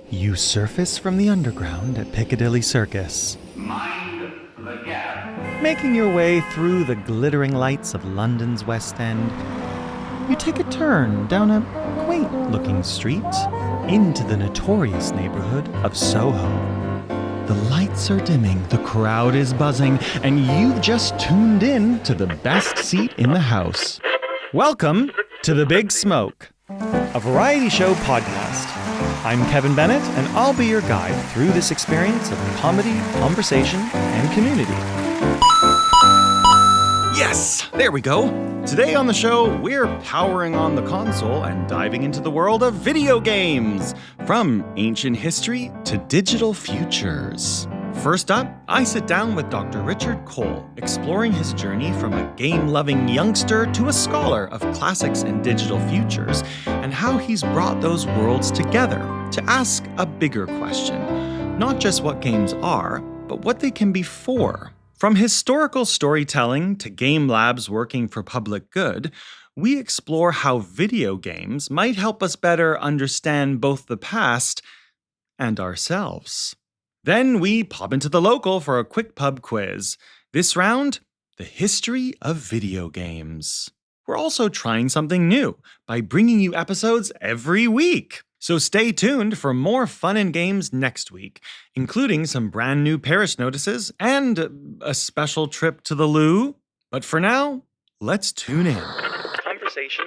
You surface from the underground at Piccadilly Circus, Mind the gap. making your way through the glittering lights of London's West End. You take a turn down a quaint-looking street into the notorious neighborhood of Soho. The lights are dimming, the crowd is buzzing, and you've just tuned in to the best seat in the house. Welcome to The Big Smoke, a variety show podcast. I'm Kevin Bennett, and I'll be your guide through this experience of comedy, conversation, and community. Yes, there we go. Today on the show, we're powering on the console and diving into the world of video games, from ancient history to digital futures. First up, I sit down with Dr. Richard Cole, exploring his journey from a game-loving youngster to a scholar of classics and digital futures, and how he's brought those worlds together to ask a bigger question. Not just what games are, but what they can be for. From historical storytelling to game labs working for public good, we explore how video games might help us better understand both the past and ourselves. Then we pop into the local for a quick pub quiz. This round, the history of video games. We're also trying something new by bringing you episodes every week. So stay tuned for more fun and games next week, including some brand new parish notices and a special trip to the loo. But for now, let's tune in. Conversation.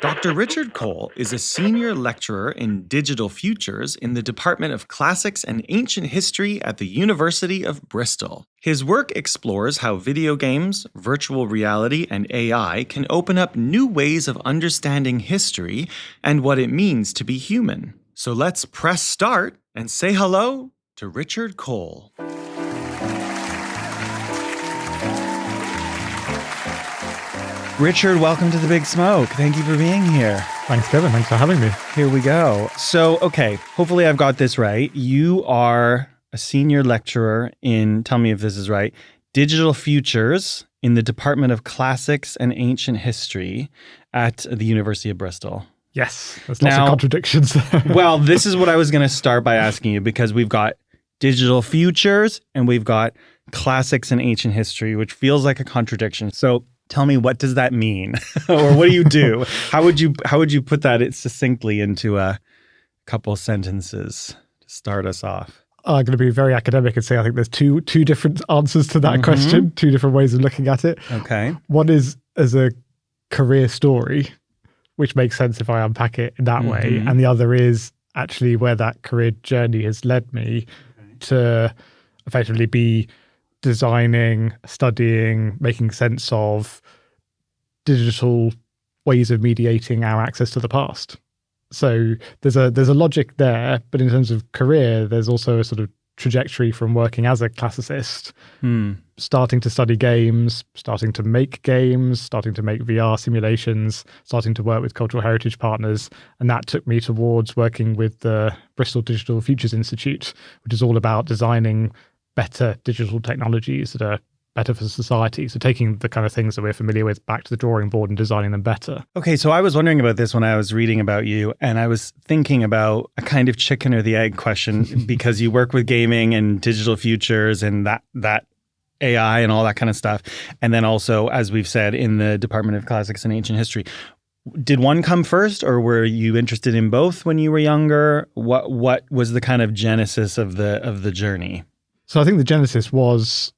Dr. Richard Cole is a senior lecturer in digital futures in the Department of Classics and Ancient History at the University of Bristol. His work explores how video games, virtual reality, and AI can open up new ways of understanding history and what it means to be human. So let's press start and say hello to Richard Cole. Richard, welcome to The Big Smoke. Thank you for being here. Thanks, Kevin. Thanks for having me. Here we go. So, okay, hopefully I've got this right. You are a senior lecturer in, tell me if this is right, digital futures in the Department of Classics and Ancient History at the University of Bristol. Yes, there's lots of contradictions there. Well, this is what I was going to start by asking you, because we've got digital futures and we've got classics and ancient history, which feels like a contradiction. So tell me, what does that mean? Or what do you do? How would you put that succinctly into a couple sentences to start us off? I'm going to be very academic and say I think there's two different answers to that question, two different ways of looking at it. Okay. One is as a career story, which makes sense if I unpack it in that way. And the other is actually where that career journey has led me to effectively be designing, studying, making sense of digital ways of mediating our access to the past. So there's a logic there, but in terms of career, there's also a sort of trajectory from working as a classicist, starting to study games, starting to make games, starting to make VR simulations, starting to work with cultural heritage partners. And that took me towards working with the Bristol Digital Futures Institute, which is all about designing better digital technologies that are better for society. So taking the kind of things that we're familiar with back to the drawing board and designing them better. Okay, so I was wondering about this when I was reading about you, and I was thinking about a kind of chicken or the egg question, because you work with gaming and digital futures and that AI and all that kind of stuff. And then also, as we've said, in the Department of Classics and Ancient History. Did one come first, or were you interested in both when you were younger? What was the kind of genesis of the journey? So I think the genesis was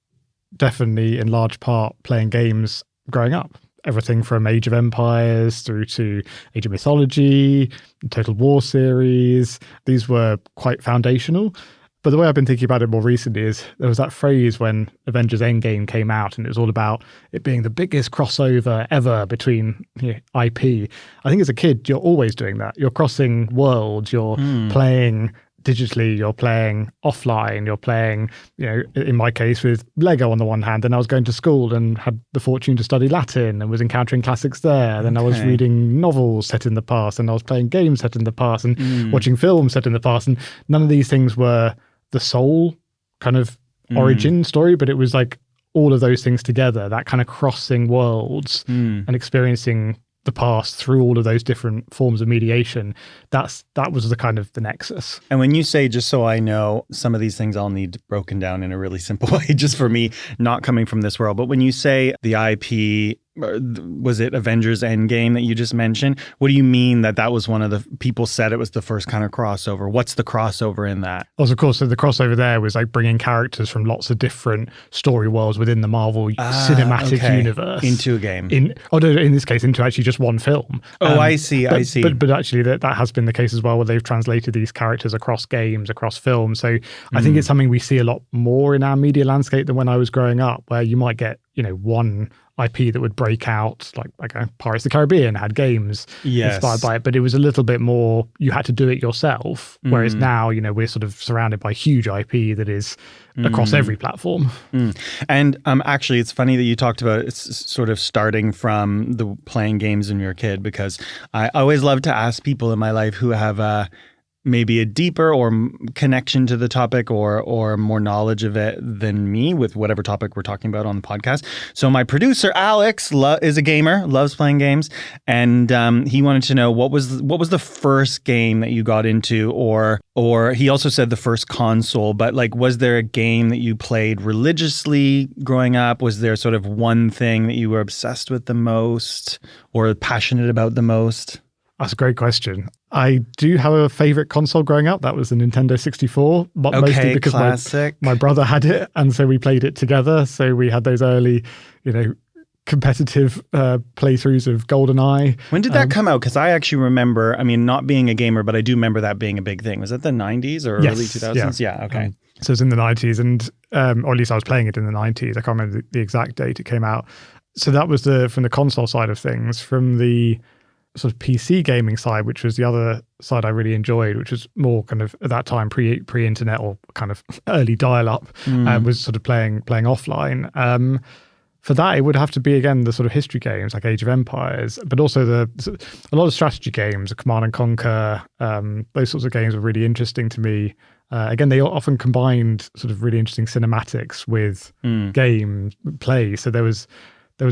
definitely in large part playing games growing up. Everything from Age of Empires through to Age of Mythology, Total War series. These were quite foundational. But the way I've been thinking about it more recently is there was that phrase when Avengers Endgame came out, and it was all about it being the biggest crossover ever between IP. I think as a kid, you're always doing that. You're crossing worlds, you're playing digitally, you're playing offline, you're playing, in my case with Lego on the one hand, then I was going to school and had the fortune to study Latin and was encountering classics there. Then I was reading novels set in the past, and I was playing games set in the past, and watching films set in the past. And none of these things were the sole kind of origin story, but it was like all of those things together, that kind of crossing worlds and experiencing the past through all of those different forms of mediation, that was the kind of the nexus. And when you say, just so I know, some of these things I'll need broken down in a really simple way, just for me, not coming from this world. But when you say the IP, was it Avengers Endgame that you just mentioned? What do you mean that was one of the people said it was the first kind of crossover? What's the crossover in that? Also, of course, so the crossover there was like bringing characters from lots of different story worlds within the Marvel cinematic universe into a game. In this case, into actually just one film. I see. But actually, that has been the case as well, where they've translated these characters across games, across films. So I think it's something we see a lot more in our media landscape than when I was growing up, where you might get, one IP that would break out, like Pirates of the Caribbean had games inspired by it, but it was a little bit more, you had to do it yourself. Whereas now, we're sort of surrounded by huge IP that is across every platform. And actually, it's funny that you talked about it's sort of starting from the playing games when you're a kid, because I always love to ask people in my life who have maybe a deeper or connection to the topic or more knowledge of it than me with whatever topic we're talking about on the podcast. So my producer, Alex, is a gamer, loves playing games. And he wanted to know what was the first game that you got into, or he also said the first console, but like, was there a game that you played religiously growing up? Was there sort of one thing that you were obsessed with the most or passionate about the most? That's a great question. I do have a favorite console growing up. That was the Nintendo 64, but mostly because my brother had it, and so we played it together. So we had those early, competitive playthroughs of GoldenEye. When did that come out? Because I actually remember, not being a gamer, but I do remember that being a big thing. Was that the 90s or early 2000s? Yeah, okay. So it was in the 90s, and or at least I was playing it in the 90s. I can't remember the exact date it came out. So that was from the console side of things. From the sort of PC gaming side, which was the other side I really enjoyed, which was more kind of at that time pre-internet or kind of early dial-up, was sort of playing offline. For that, it would have to be, again, the sort of history games like Age of Empires, but also a lot of strategy games, Command and Conquer, those sorts of games were really interesting to me. Again, they often combined sort of really interesting cinematics with game play. So there was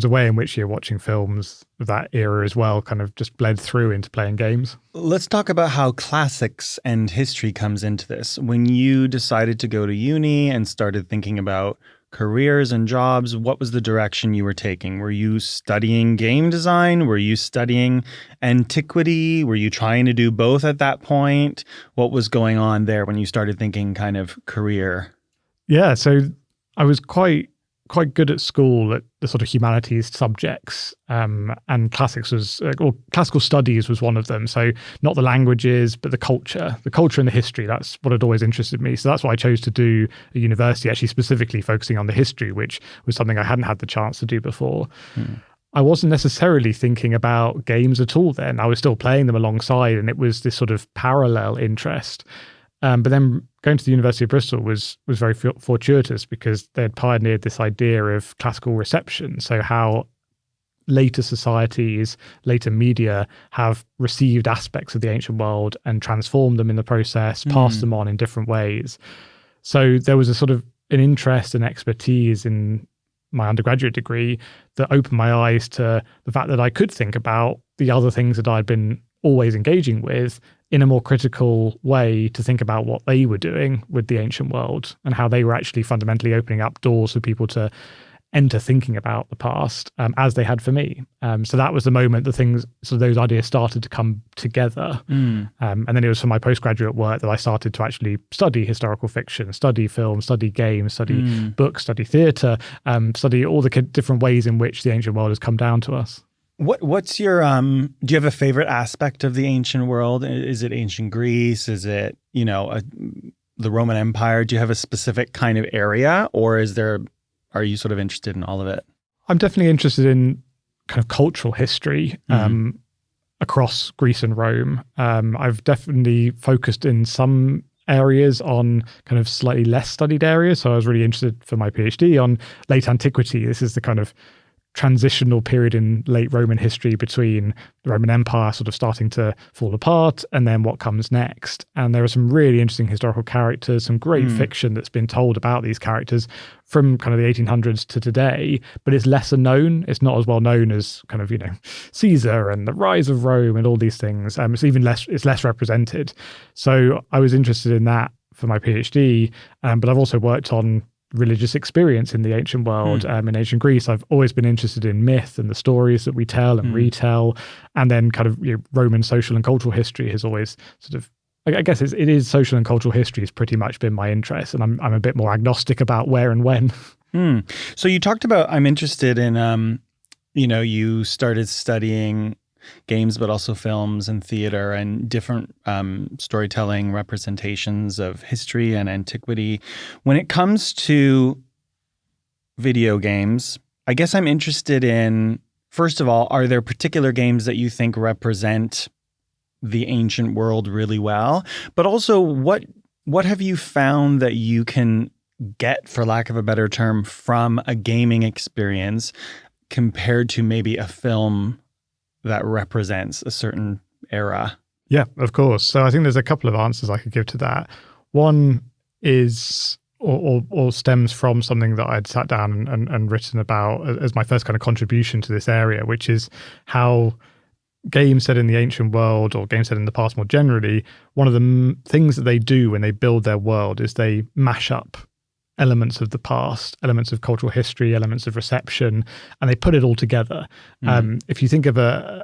a way in which you're watching films of that era as well, kind of just bled through into playing games. Let's talk about how classics and history comes into this. When you decided to go to uni and started thinking about careers and jobs, what was the direction you were taking? Were you studying game design? Were you studying antiquity? Were you trying to do both at that point? What was going on there when you started thinking kind of career? Yeah, so I was quite good at school at the sort of humanities subjects, and classics or classical studies was one of them. So not the languages, but the culture and the history. That's what had always interested me. So that's why I chose to do a university, actually specifically focusing on the history, which was something I hadn't had the chance to do before. I wasn't necessarily thinking about games at all then. I was still playing them alongside, and it was this sort of parallel interest. But then going to the University of Bristol was very fortuitous, because they had pioneered this idea of classical reception. So how later societies, later media have received aspects of the ancient world and transformed them in the process, passed them on in different ways. So there was a sort of an interest and expertise in my undergraduate degree that opened my eyes to the fact that I could think about the other things that I'd been always engaging with in a more critical way, to think about what they were doing with the ancient world and how they were actually fundamentally opening up doors for people to enter thinking about the past, as they had for me. So that was the moment those ideas started to come together. And then it was for my postgraduate work that I started to actually study historical fiction, study film, study games, study books, study theatre, study all the different ways in which the ancient world has come down to us. What's your do you have a favorite aspect of the ancient world? Is it ancient Greece? Is it, the Roman Empire? Do you have a specific kind of area, or are you sort of interested in all of it? I'm definitely interested in kind of cultural history across Greece and Rome. I've definitely focused in some areas on kind of slightly less studied areas. So I was really interested for my PhD on late antiquity. This is the kind of transitional period in late Roman history between the Roman Empire sort of starting to fall apart and then what comes next. And there are some really interesting historical characters, some great fiction that's been told about these characters from kind of the 1800s to today, but it's lesser known. It's not as well known as kind of, Caesar and the rise of Rome and all these things. It's less represented. So I was interested in that for my PhD, but I've also worked on religious experience in the ancient world. In ancient Greece, I've always been interested in myth and the stories that we tell and retell, and then kind of Roman social and cultural history has always sort of, I guess it is social and cultural history has pretty much been my interest, and I'm a bit more agnostic about where and when. So you talked about, I'm interested in, you started studying games, but also films and theater and different storytelling representations of history and antiquity. When it comes to video games, I guess I'm interested in, first of all, are there particular games that you think represent the ancient world really well? But also, what have you found that you can get, for lack of a better term, from a gaming experience compared to maybe a film that represents a certain era? Yeah, of course. So I think there's a couple of answers I could give to that. One is or stems from something that I'd sat down and written about as my first kind of contribution to this area, which is how games set in the ancient world, or games set in the past more generally, one of the things that they do when they build their world is they mash up elements of the past, elements of cultural history, elements of reception, and they put it all together. If you think of a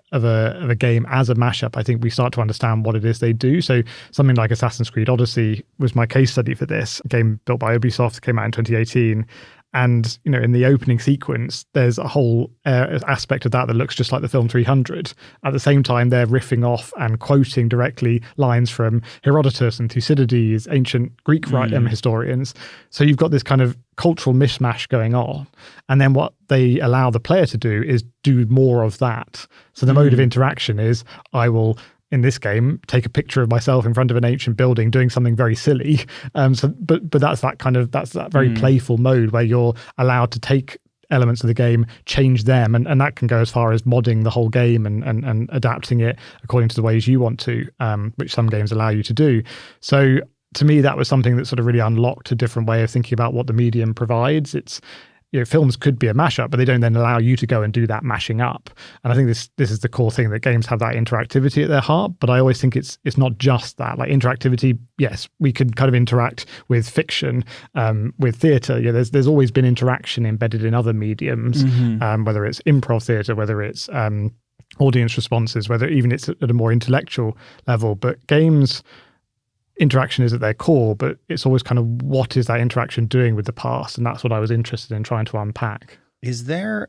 game as a mashup, I think we start to understand what it is they do. So something like Assassin's Creed Odyssey was my case study for this. A game built by Ubisoft, came out in 2018. And, in the opening sequence, there's a whole aspect of that looks just like the film 300. At the same time, they're riffing off and quoting directly lines from Herodotus and Thucydides, ancient Greek historians. So you've got this kind of cultural mishmash going on. And then what they allow the player to do is do more of that. So the mode of interaction is, I will, in this game, take a picture of myself in front of an ancient building doing something very silly. But that's that very playful mode where you're allowed to take elements of the game, change them, and that can go as far as modding the whole game and adapting it according to the ways you want to, which some games allow you to do. So to me, that was something that sort of really unlocked a different way of thinking about what the medium provides. It's films could be a mashup, but they don't then allow you to go and do that mashing up. And I think this is the core thing, that games have that interactivity at their heart. But I always think it's not just that. Like interactivity, yes, we could kind of interact with fiction, with theatre. There's always been interaction embedded in other mediums, whether it's improv theatre, whether it's audience responses, whether even it's at a more intellectual level. But games, interaction is at their core, but it's always kind of what is that interaction doing with the past? And that's what I was interested in trying to unpack. Is there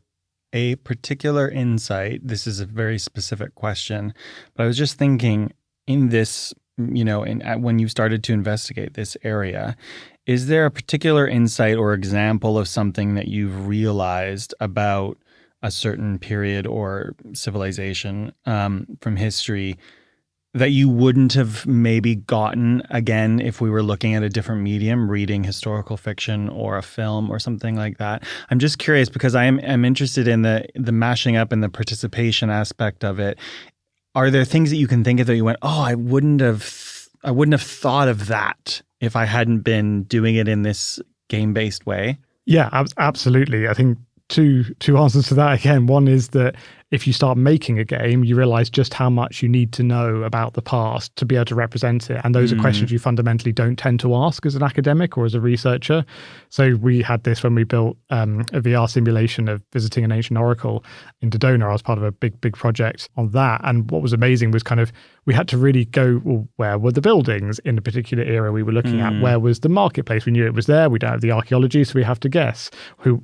a particular insight? This is a very specific question, but I was just thinking in this, when you started to investigate this area, is there a particular insight or example of something that you've realized about a certain period or civilization from history that you wouldn't have maybe gotten again if we were looking at a different medium, reading historical fiction or a film or something like that? I'm just curious because I'm interested in the mashing up and the participation aspect of it. Are there things that you can think of that you went, I wouldn't have thought of that if I hadn't been doing it in this game-based way? Yeah, absolutely. I think two answers to that again. One is that if you start making a game, you realize just how much you need to know about the past to be able to represent it. And those are questions you fundamentally don't tend to ask as an academic or as a researcher. So we had this when we built a VR simulation of visiting an ancient oracle in Dodona. I was part of a big project on that. And what was amazing was kind of, we had to really go, well, where were the buildings in a particular era we were looking at? Where was the marketplace? We knew it was there. We don't have the archaeology, so we have to guess.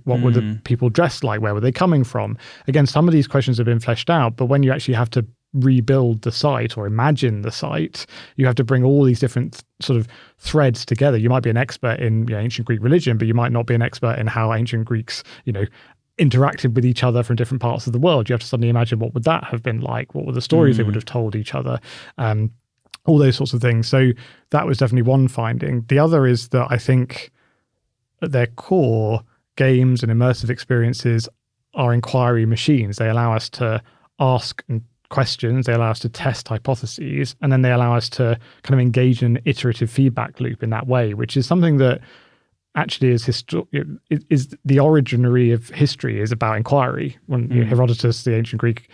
What were the people dressed like? Where were they coming from? Again, some of these questions have been fleshed out, but when you actually have to rebuild the site or imagine the site, you have to bring all these different sort of threads together. You might be an expert in ancient Greek religion, but you might not be an expert in how ancient Greeks, interacted with each other from different parts of the world. You have to suddenly imagine what would that have been like? What were the stories they would have told each other? All those sorts of things. So that was definitely one finding. The other is that I think at their core, games and immersive experiences are inquiry machines. They allow us to ask questions, they allow us to test hypotheses, and then they allow us to kind of engage in an iterative feedback loop in that way, which is something that actually is the originary of history, is about inquiry. When Herodotus, the ancient Greek,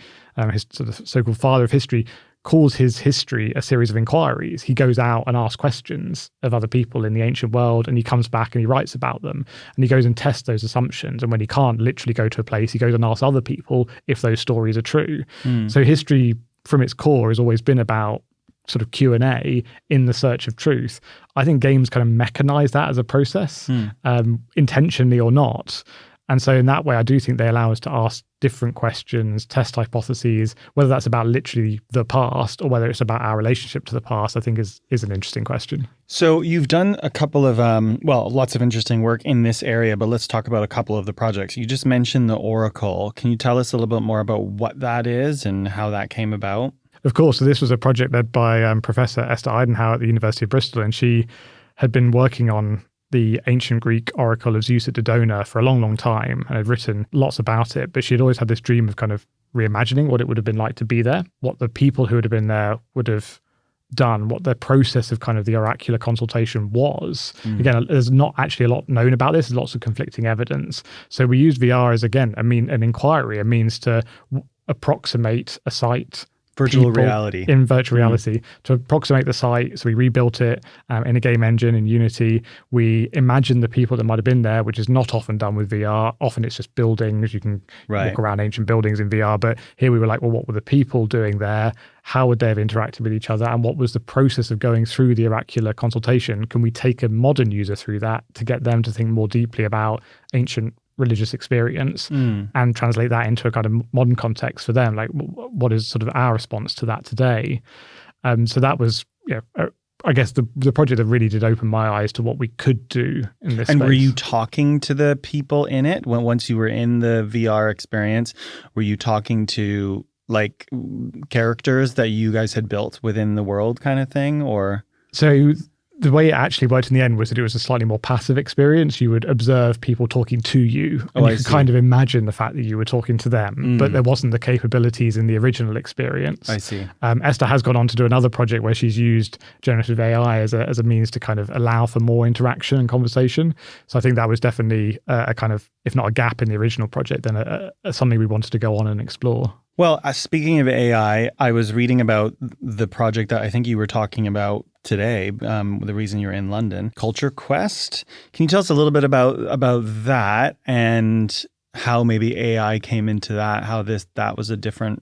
his sort of so-called father of history, calls his history a series of inquiries. He goes out and asks questions of other people in the ancient world, and he comes back and he writes about them, and he goes and tests those assumptions. And when he can't literally go to a place, he goes and asks other people if those stories are true. So history from its core has always been about sort of Q&A in the search of truth. I think games kind of mechanize that as a process, intentionally or not. And so in that way, I do think they allow us to ask different questions, test hypotheses, whether that's about literally the past or whether it's about our relationship to the past, I think is an interesting question. So you've done a couple of, lots of interesting work in this area, but let's talk about a couple of the projects. You just mentioned the Oracle. Can you tell us a little bit more about what that is and how that came about? Of course. So this was a project led by Professor Esther Eidenhower at the University of Bristol, and she had been working on the ancient Greek oracle of Zeus at Dodona for a long, long time and had written lots about it. But she had always had this dream of kind of reimagining what it would have been like to be there, what the people who would have been there would have done, what the process of kind of the oracular consultation was. Again, there's not actually a lot known about this. There's lots of conflicting evidence. So we use VR as, again, an inquiry, a means to approximate a site. Virtual reality. In virtual reality, to approximate the site. So we rebuilt it in a game engine in Unity. We imagined the people that might have been there, which is not often done with VR. Often it's just buildings. You can walk around ancient buildings in VR. But here we were like, well, what were the people doing there? How would they have interacted with each other? And what was the process of going through the oracular consultation? Can we take a modern user through that to get them to think more deeply about ancient religious experience and translate that into a kind of modern context for them? Like, what is sort of our response to that today? So that was, I guess, the project that really did open my eyes to what we could do in this space. Were you talking to the people in it once you were in the VR experience? Were you talking to like characters that you guys had built within the world, kind of thing, or? So the way it actually worked in the end was that it was a slightly more passive experience. You would observe people talking to you, and you could kind of imagine the fact that you were talking to them, but there wasn't the capabilities in the original experience. I see. Esther has gone on to do another project where she's used generative AI as a means to kind of allow for more interaction and conversation. So I think that was definitely a kind of, if not a gap in the original project, then something we wanted to go on and explore. Well, speaking of AI, I was reading about the project that I think you were talking about today, the reason you're in London, Culture Quest. Can you tell us a little bit about that and how maybe AI came into that, how that was a different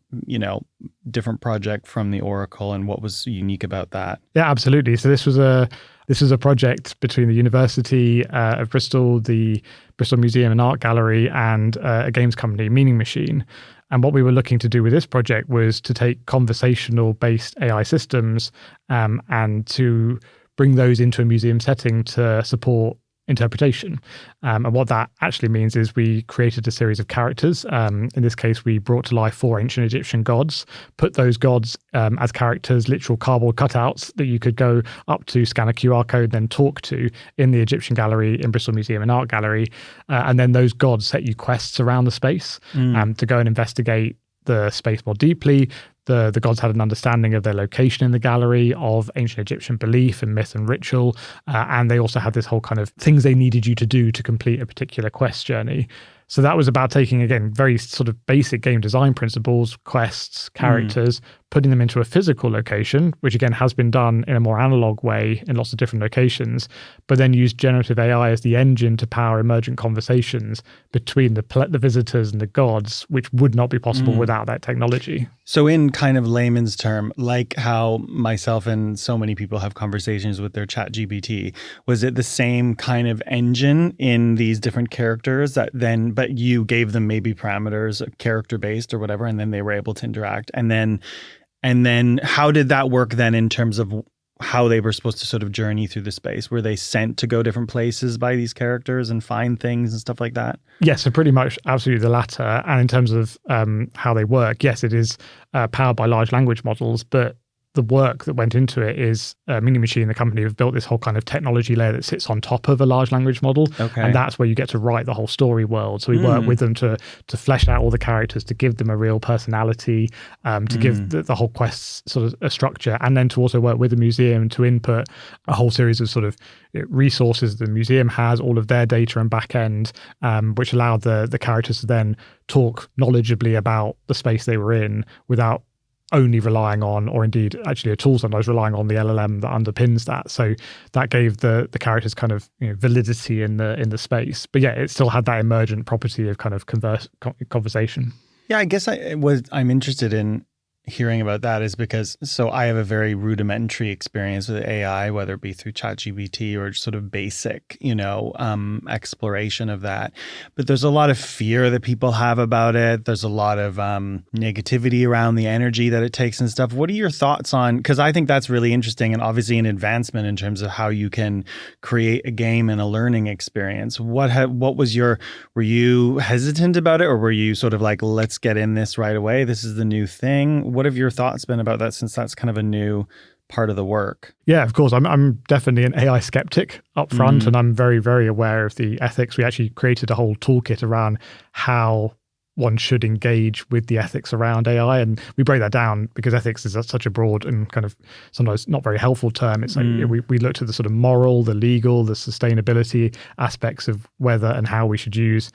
project from the Oracle, and what was unique about that? Yeah, absolutely. So this was a project between the University of Bristol, the Bristol Museum and Art Gallery, and a games company, Meaning Machine. And what we were looking to do with this project was to take conversational-based AI systems and to bring those into a museum setting to support interpretation. And what that actually means is we created a series of characters. In this case, we brought to life 4 ancient Egyptian gods, put those gods as characters, literal cardboard cutouts that you could go up to, scan a QR code, then talk to in the Egyptian Gallery, in Bristol Museum and Art Gallery. And then those gods set you quests around the space to go and investigate the space more deeply. The gods had an understanding of their location in the gallery, of ancient Egyptian belief and myth and ritual, and they also had this whole kind of things they needed you to do to complete a particular quest journey. So that was about taking, again, very sort of basic game design principles, quests, characters, putting them into a physical location, which again has been done in a more analog way in lots of different locations, but then use generative AI as the engine to power emergent conversations between the visitors and the gods, which would not be possible without that technology. So in kind of layman's term, like how myself and so many people have conversations with their ChatGPT, was it the same kind of engine in these different characters but you gave them maybe parameters, character-based or whatever, and then they were able to interact? And then how did that work then in terms of how they were supposed to sort of journey through the space? Were they sent to go different places by these characters and find things and stuff like that? Yes, so pretty much absolutely the latter. And in terms of how they work, yes, it is powered by large language models, but the work that went into it is Mini Machine, the company, have built this whole kind of technology layer that sits on top of a large language model. Okay. And that's where you get to write the whole story world. So we work with them to flesh out all the characters, to give them a real personality, to give the whole quest sort of a structure, and then to also work with the museum to input a whole series of sort of resources the museum has, all of their data and back end, which allowed the characters to then talk knowledgeably about the space they were in without only relying on, or indeed actually a tool sometimes relying on, the LLM that underpins that. So that gave the characters kind of validity in the space. But yeah, it still had that emergent property of kind of conversation. Yeah, I guess I'm interested in hearing about that is because, so I have a very rudimentary experience with AI, whether it be through ChatGPT or sort of basic, exploration of that. But there's a lot of fear that people have about it. There's a lot of negativity around the energy that it takes and stuff. What are your thoughts on, because I think that's really interesting and obviously an advancement in terms of how you can create a game and a learning experience. What was were you hesitant about it, or were you sort of like, let's get in this right away? This is the new thing. What have your thoughts been about that, since that's kind of a new part of the work? Yeah, of course. I'm definitely an AI skeptic up front, and I'm very, very aware of the ethics. We actually created a whole toolkit around how one should engage with the ethics around AI. And we break that down because ethics is such a broad and kind of sometimes not very helpful term. It's like we looked at the sort of moral, the legal, the sustainability aspects of whether and how we should use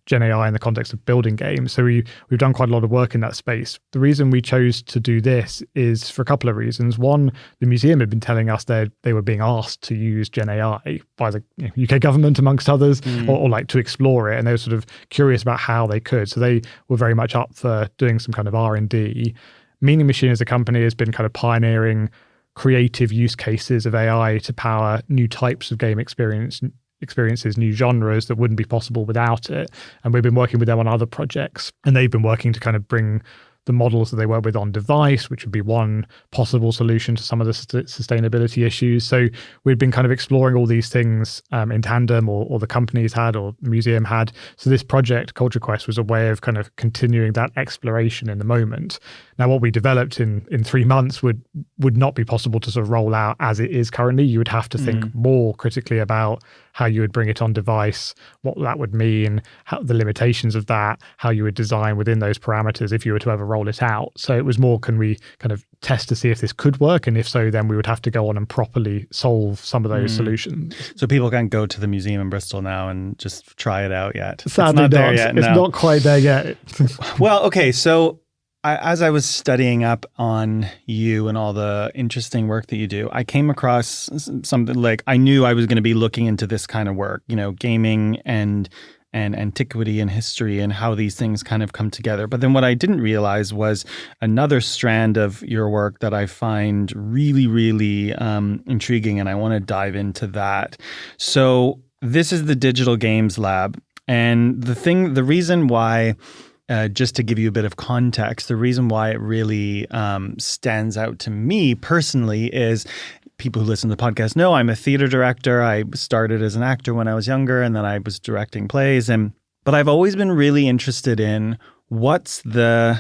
Gen AI in the context of building games. So we've done quite a lot of work in that space. The reason we chose to do this is for a couple of reasons. One, the museum had been telling us they were being asked to use Gen AI by the UK government, amongst others, or like to explore it. And they were sort of curious about how they could. So they were very much up for doing some kind of R&D. Mini Machine as a company has been kind of pioneering creative use cases of AI to power new types of game experiences, new genres that wouldn't be possible without it. And we've been working with them on other projects, and they've been working to kind of bring the models that they work with on device, which would be one possible solution to some of the sustainability issues. So we've been kind of exploring all these things in tandem, or the companies had, or the museum had. So this project, Culture Quest, was a way of kind of continuing that exploration in the moment. Now, what we developed in 3 months would not be possible to sort of roll out as it is currently. You would have to think more critically about how you would bring it on device, what that would mean, how the limitations of that, how you would design within those parameters if you were to ever roll it out. So it was more, can we kind of test to see if this could work? And if so, then we would have to go on and properly solve some of those solutions. So people can't go to the museum in Bristol now and just try it out yet. Sadly, it's not there yet. It's not quite there yet. Well, okay. So as I was studying up on you and all the interesting work that you do, I came across something like, I knew I was going to be looking into this kind of work, gaming and antiquity and history and how these things kind of come together. But then what I didn't realize was another strand of your work that I find really, really intriguing, and I want to dive into that. So this is the Digital Games Lab. And the reason why, just to give you a bit of context, the reason why it really stands out to me personally is, people who listen to the podcast know I'm a theater director. I started as an actor when I was younger, and then I was directing plays. But I've always been really interested in what's the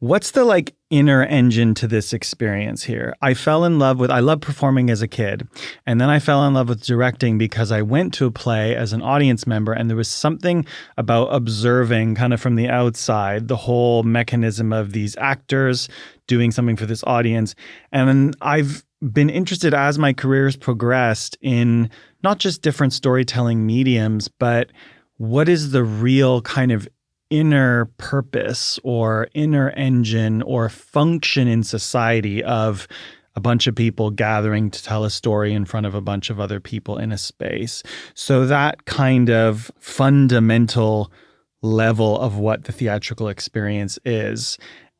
like inner engine to this experience here. I love performing as a kid. And then I fell in love with directing because I went to a play as an audience member, and there was something about observing kind of from the outside, the whole mechanism of these actors doing something for this audience. And then I've been interested as my career has progressed in not just different storytelling mediums, but what is the real kind of inner purpose or inner engine or function in society of a bunch of people gathering to tell a story in front of a bunch of other people in a space. So that kind of fundamental level of what the theatrical experience is,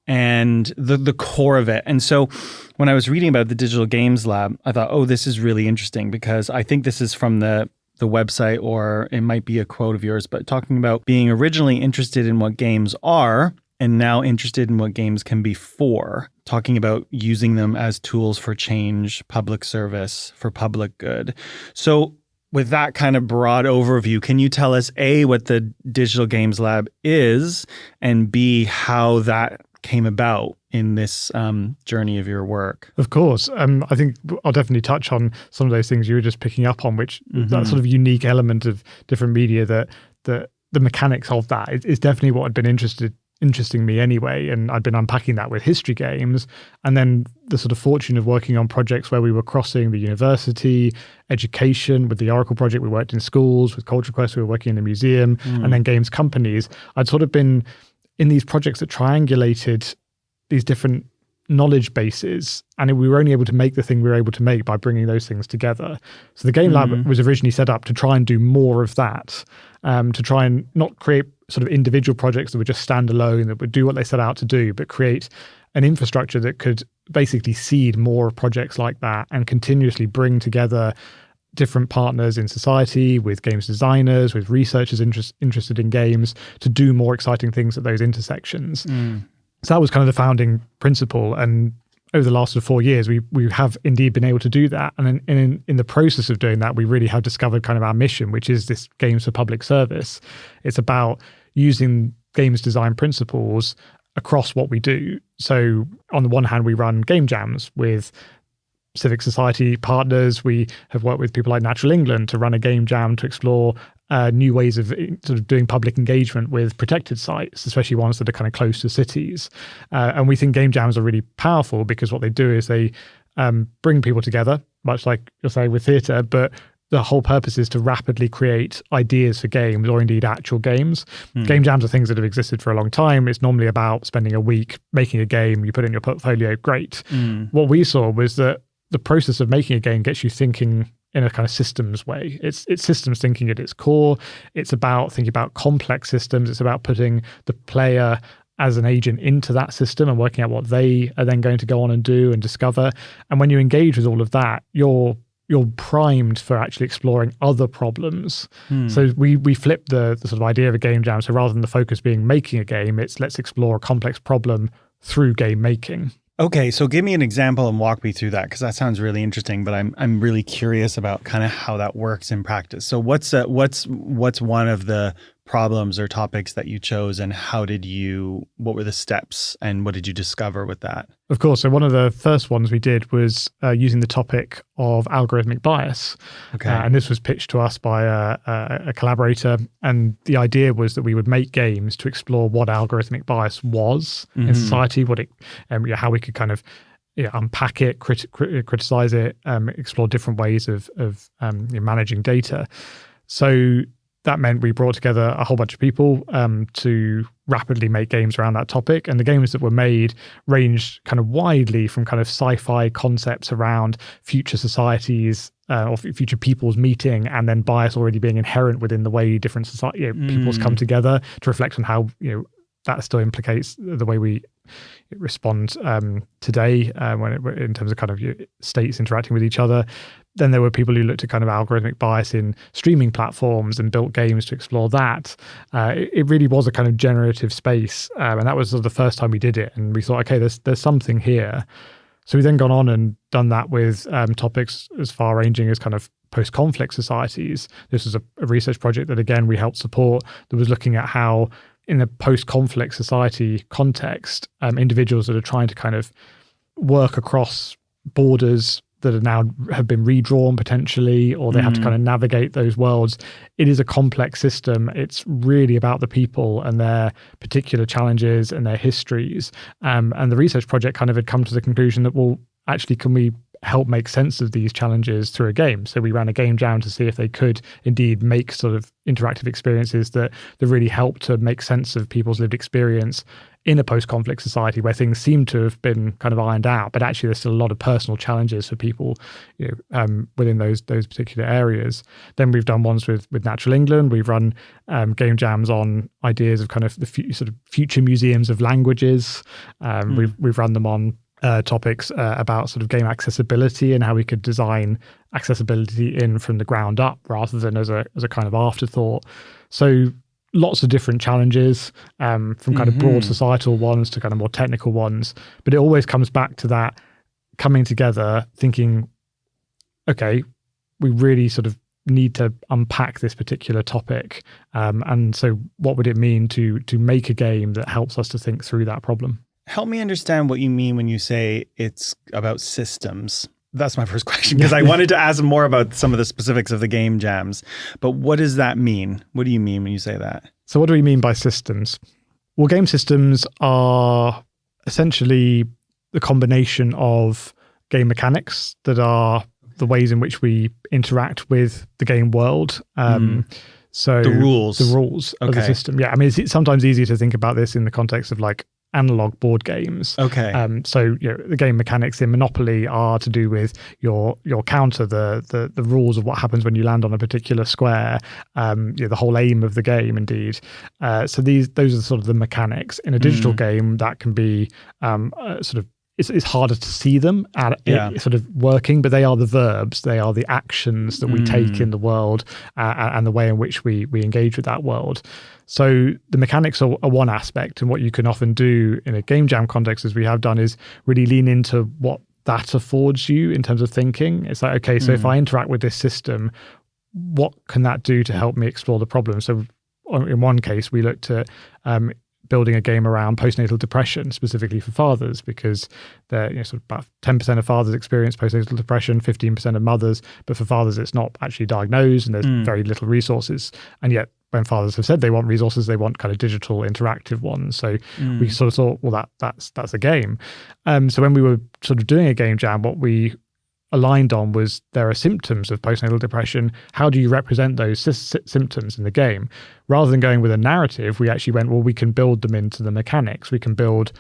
and the core of it. And so when I was reading about the Digital Games Lab, I thought, oh, this is really interesting, because I think this is from the website, or it might be a quote of yours, but talking about being originally interested in what games are and now interested in what games can be for, talking about using them as tools for change, public service, for public good. So with that kind of broad overview, can you tell us, A, what the Digital Games Lab is, and B, how that came about in this journey of your work? Of course. I think I'll definitely touch on some of those things you were just picking up on, which that sort of unique element of different media that the mechanics of that is definitely what had been interesting me anyway. And I'd been unpacking that with history games. And then the sort of fortune of working on projects where we were crossing the university, education. With the Oracle project, we worked in schools. With Culture Quest, we were working in a museum, and then games companies. I'd sort of been in these projects that triangulated these different knowledge bases, and we were only able to make the thing we were able to make by bringing those things together. So the Game Lab was originally set up to try and do more of that, to try and not create sort of individual projects that would just stand alone, that would do what they set out to do, but create an infrastructure that could basically seed more projects like that and continuously bring together different partners in society, with games designers, with researchers interested in games, to do more exciting things at those intersections. So that was kind of the founding principle. And over the last 4 years, we have indeed been able to do that. And in the process of doing that, we really have discovered kind of our mission, which is this games for public service. It's about using games design principles across what we do. So on the one hand, we run game jams with civic society partners. We have worked with people like Natural England to run a game jam to explore new ways of sort of doing public engagement with protected sites, especially ones that are kind of close to cities. And we think game jams are really powerful because what they do is they bring people together, much like you're saying with theatre, but the whole purpose is to rapidly create ideas for games, or indeed actual games. Game jams are things that have existed for a long time. It's normally about spending a week making a game, you put it in your portfolio, great. What we saw was that the process of making a game gets you thinking in a kind of systems way. It's systems thinking at its core. It's about thinking about complex systems. It's about putting the player as an agent into that system and working out what they are then going to go on and do and discover. And when you engage with all of that, you're primed for actually exploring other problems. So we flip the sort of idea of a game jam. So rather than the focus being making a game, it's let's explore a complex problem through game making. Okay, so give me an example and walk me through that, because that sounds really interesting. But I'm really curious about kind of how that works in practice. So what's one of the problems or topics that you chose, and what were the steps, and what did you discover with that? Of course. So one of the first ones we did was using the topic of algorithmic bias. Okay. And this was pitched to us by a collaborator. And the idea was that we would make games to explore what algorithmic bias was in society, what it, how we could kind of unpack it, criticize it, explore different ways of managing data. So that meant we brought together a whole bunch of people to rapidly make games around that topic. And the games that were made ranged kind of widely from kind of sci-fi concepts around future societies or future peoples meeting, and then bias already being inherent within the way different society peoples come together, to reflect on how that still implicates the way we respond today in terms of kind of states interacting with each other. Then there were people who looked at kind of algorithmic bias in streaming platforms and built games to explore that. It really was a kind of generative space. And that was sort of the first time we did it. And we thought, okay, there's something here. So we've then gone on and done that with topics as far ranging as kind of post-conflict societies. This was a research project that, again, we helped support, that was looking at how in a post-conflict society context, individuals that are trying to kind of work across borders that are now have been redrawn potentially, or they have to kind of navigate those worlds. It is a complex system. It's really about the people and their particular challenges and their histories. And the research project kind of had come to the conclusion that, well, actually, can we help make sense of these challenges through a game? So we ran a game jam to see if they could indeed make sort of interactive experiences that really help to make sense of people's lived experience in a post-conflict society where things seem to have been kind of ironed out, but actually there's still a lot of personal challenges for people within those particular areas. Then we've done ones with Natural England. We've run game jams on ideas of kind of the sort of future museums of languages. We've run them on topics about sort of game accessibility and how we could design accessibility in from the ground up rather than as a kind of afterthought. So lots of different challenges from kind of broad societal ones to kind of more technical ones. But it always comes back to that coming together, thinking, okay, we really sort of need to unpack this particular topic. And so what would it mean to make a game that helps us to think through that problem? Help me understand what you mean when you say it's about systems. That's my first question, because I wanted to ask more about some of the specifics of the game jams. But what does that mean? What do you mean when you say that? So what do we mean by systems? Well, game systems are essentially the combination of game mechanics that are the ways in which we interact with the game world. So the rules of the system. Yeah, I mean, it's sometimes easier to think about this in the context of like analog board games. Okay. So the game mechanics in Monopoly are to do with your counter, the rules of what happens when you land on a particular square. The whole aim of the game, indeed. So those are sort of the mechanics. In a digital game, that can be sort of. It's harder to see them sort of working, but they are the verbs, they are the actions that we take in the world and the way in which we engage with that world. So the mechanics are one aspect, and what you can often do in a game jam context, as we have done, is really lean into what that affords you in terms of thinking. It's like, okay, so if I interact with this system, what can that do to help me explore the problem? So in one case, we looked at building a game around postnatal depression, specifically for fathers, because sort of about 10% of fathers experience postnatal depression, 15% of mothers, but for fathers it's not actually diagnosed, and there's very little resources. And yet when fathers have said they want resources, they want kind of digital interactive ones. So we sort of thought, well, that's a game. So when we were sort of doing a game jam, what we aligned on was there are symptoms of postnatal depression. How do you represent those symptoms in the game? Rather than going with a narrative, we actually went, well, we can build them into the mechanics. We can build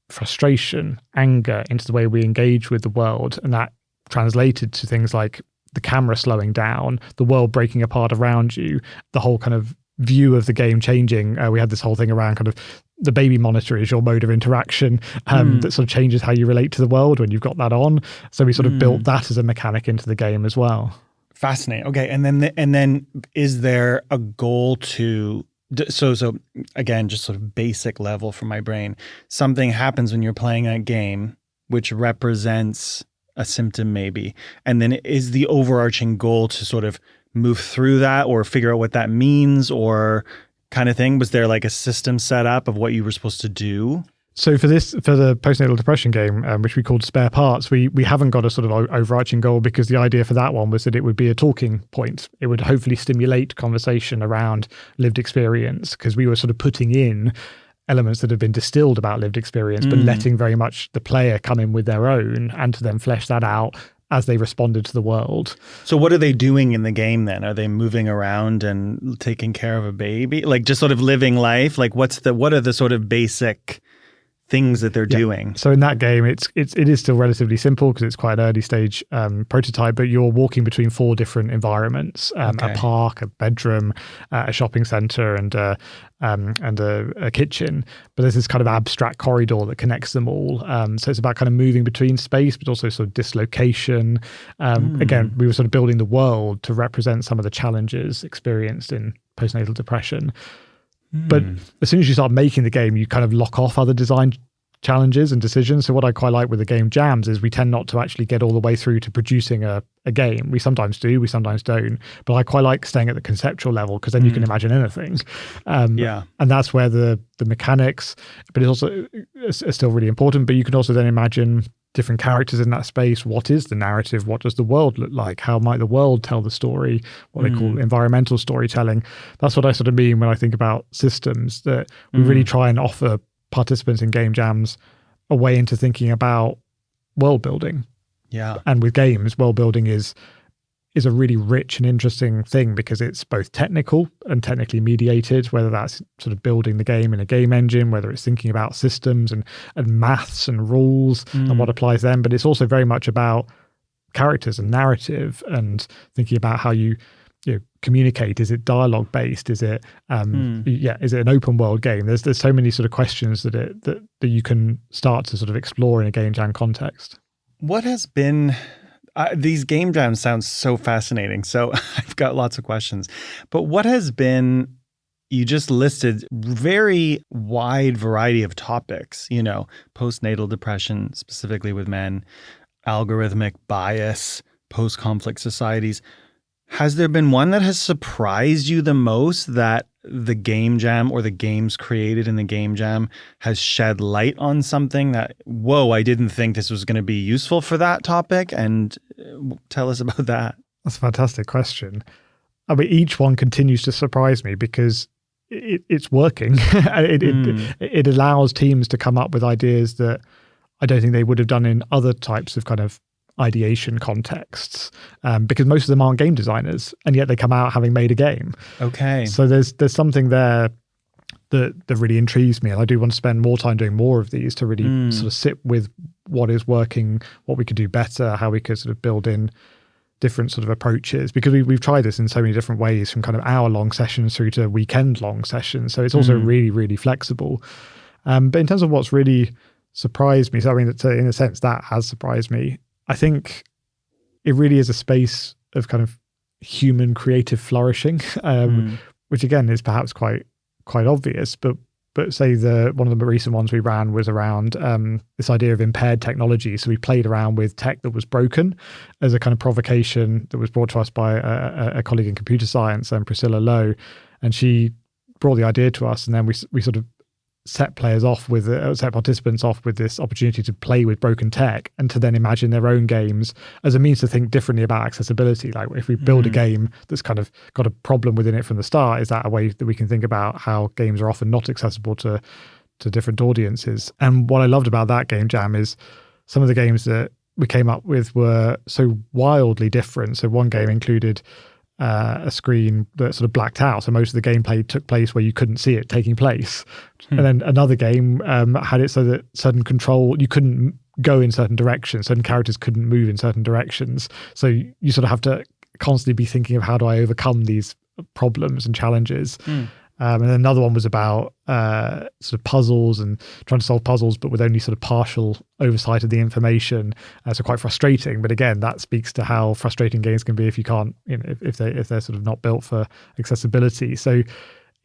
frustration, anger into the way we engage with the world. And that translated to things like the camera slowing down, the world breaking apart around you, the whole kind of view of the game changing. We had this whole thing around kind of the baby monitor is your mode of interaction that sort of changes how you relate to the world when you've got that on. So we sort of built that as a mechanic into the game as well. Fascinating. Okay, and then is there a goal to so again, just sort of basic level for my brain, something happens when you're playing a game which represents a symptom maybe, and then is the overarching goal to sort of move through that or figure out what that means or kind of thing? Was there like a system set up of what you were supposed to do? So for the postnatal depression game, which we called Spare Parts, we haven't got a sort of overarching goal, because the idea for that one was that it would be a talking point. It would hopefully stimulate conversation around lived experience, because we were sort of putting in elements that have been distilled about lived experience, but letting very much the player come in with their own and to then flesh that out as they responded to the world. So what are they doing in the game then? Are they moving around and taking care of a baby? Like just sort of living life? Like what are the sort of basic things that they're doing? So in that game, it is still relatively simple because it's quite an early stage prototype, but you're walking between 4 different environments, a park, a bedroom, a shopping center, and a kitchen. But there's this kind of abstract corridor that connects them all. So it's about kind of moving between space, but also sort of dislocation. Again, we were sort of building the world to represent some of the challenges experienced in postnatal depression. But as soon as you start making the game, you kind of lock off other design challenges and decisions. So what I quite like with the game jams is we tend not to actually get all the way through to producing a game. We sometimes do, we sometimes don't. But I quite like staying at the conceptual level, because then you can imagine anything. And that's where the mechanics, but it's also are still really important. But you can also then imagine different characters in that space. What is the narrative? What does the world look like? How might the world tell the story? What they call environmental storytelling. That's what I sort of mean when I think about systems, that we really try and offer participants in game jams a way into thinking about world building. Yeah. And with games, world building is a really rich and interesting thing, because it's both technical and technically mediated, whether that's sort of building the game in a game engine, whether it's thinking about systems and maths and rules and what applies then. But it's also very much about characters and narrative and thinking about how you communicate. Is it dialogue based? Is it is it an open world game? There's so many sort of questions that you can start to sort of explore in a game jam context. What has been these game jams sound so fascinating. So I've got lots of questions. But what has been, you just listed very wide variety of topics, postnatal depression, specifically with men, algorithmic bias, post-conflict societies. Has there been one that has surprised you the most, that the game jam or the games created in the game jam has shed light on something that, whoa, I didn't think this was going to be useful for that topic? And tell us about that. That's a fantastic question. I mean, each one continues to surprise me because it's working. It allows teams to come up with ideas that I don't think they would have done in other types of kind of ideation contexts, because most of them aren't game designers, and yet they come out having made a game. Okay. So there's something there that really intrigues me, and I do want to spend more time doing more of these to really sort of sit with what is working, what we could do better, how we could sort of build in different sort of approaches, because we've tried this in so many different ways, from kind of hour-long sessions through to weekend-long sessions. So it's also really, really flexible. But in terms of what's really surprised me, so I mean, in a sense, that has surprised me. I think it really is a space of kind of human creative flourishing, which again is perhaps quite obvious, but say one of the recent ones we ran was around this idea of impaired technology. So we played around with tech that was broken as a kind of provocation that was brought to us by a colleague in computer science, Priscilla Lowe, and she brought the idea to us, and then we sort of set participants off with this opportunity to play with broken tech and to then imagine their own games as a means to think differently about accessibility. Like, if we build a game that's kind of got a problem within it from the start, is that a way that we can think about how games are often not accessible to different audiences? And what I loved about that game jam is some of the games that we came up with were so wildly different. So one game included a screen that sort of blacked out, so most of the gameplay took place where you couldn't see it taking place. And then another game had it so that certain control, you couldn't go in certain directions, certain characters couldn't move in certain directions, so you sort of have to constantly be thinking of, how do I overcome these problems and challenges? And then another one was about sort of puzzles and trying to solve puzzles, but with only sort of partial oversight of the information. So quite frustrating. But again, that speaks to how frustrating games can be if you can't, if they're sort of not built for accessibility. So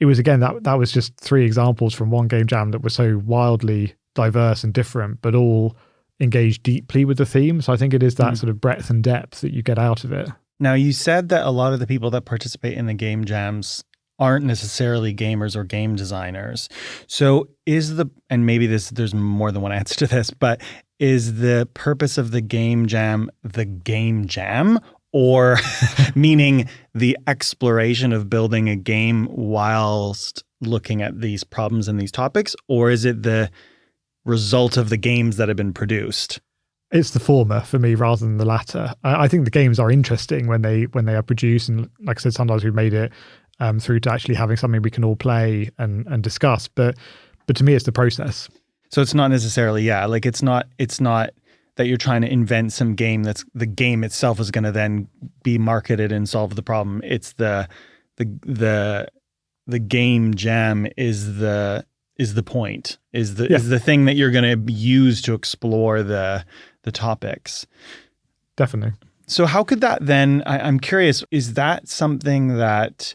it was, again, that was just 3 examples from one game jam that were so wildly diverse and different, but all engaged deeply with the theme. So I think it is that sort of breadth and depth that you get out of it. Now, you said that a lot of the people that participate in the game jams aren't necessarily gamers or game designers. So and maybe there's more than one answer to this, but is the purpose of the game jam, or meaning the exploration of building a game whilst looking at these problems and these topics, or is it the result of the games that have been produced? It's the former for me rather than the latter. I think the games are interesting when they are produced, and like I said, sometimes we've made it through to actually having something we can all play and discuss. But to me, it's the process. So it's not necessarily, like it's not that you're trying to invent some game that's the game itself is going to then be marketed and solve the problem. It's the game jam is the point, is the thing that you're going to use to explore the topics. Definitely. So how could that then, I'm curious, is that something that,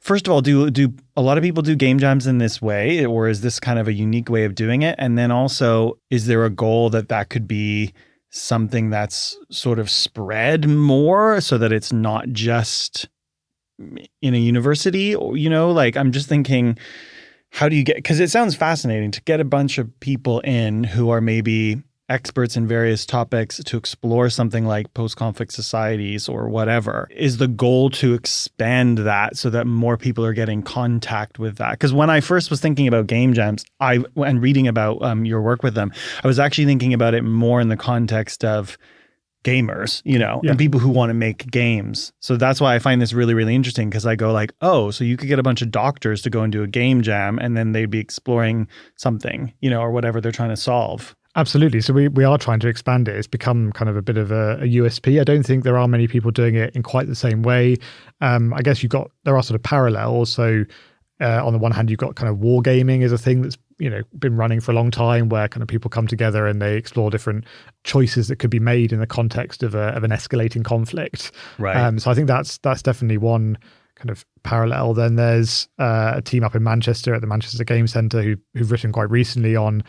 first of all, do a lot of people do game jams in this way, or is this kind of a unique way of doing it? And then also, is there a goal that could be something that's sort of spread more so that it's not just in a university? Or, like, I'm just thinking, how do you get, because it sounds fascinating to get a bunch of people in who are maybe experts in various topics to explore something like post-conflict societies or whatever. Is the goal to expand that so that more people are getting contact with that? Because when I first was thinking about game jams, and reading about your work with them, I was actually thinking about it more in the context of gamers, and people who want to make games. So that's why I find this really, really interesting, because I go like, oh, so you could get a bunch of doctors to go and do a game jam, and then they'd be exploring something, or whatever they're trying to solve. Absolutely. So we are trying to expand it. It's become kind of a bit of a USP. I don't think there are many people doing it in quite the same way. I guess there are sort of parallels. So on the one hand, you've got kind of wargaming as a thing that's been running for a long time, where kind of people come together and they explore different choices that could be made in the context of an escalating conflict. Right. So I think that's definitely one kind of parallel. Then there's a team up in Manchester at the Manchester Game Centre who've written quite recently on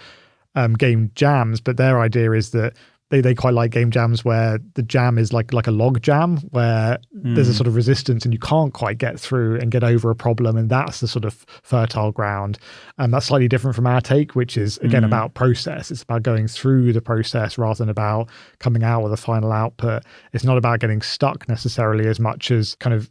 game jams, but their idea is that they quite like game jams where the jam is like a log jam, where there's a sort of resistance and you can't quite get through and get over a problem, and that's the sort of fertile ground. And that's slightly different from our take, which is again about process. It's about going through the process rather than about coming out with a final output. It's not about getting stuck necessarily as much as kind of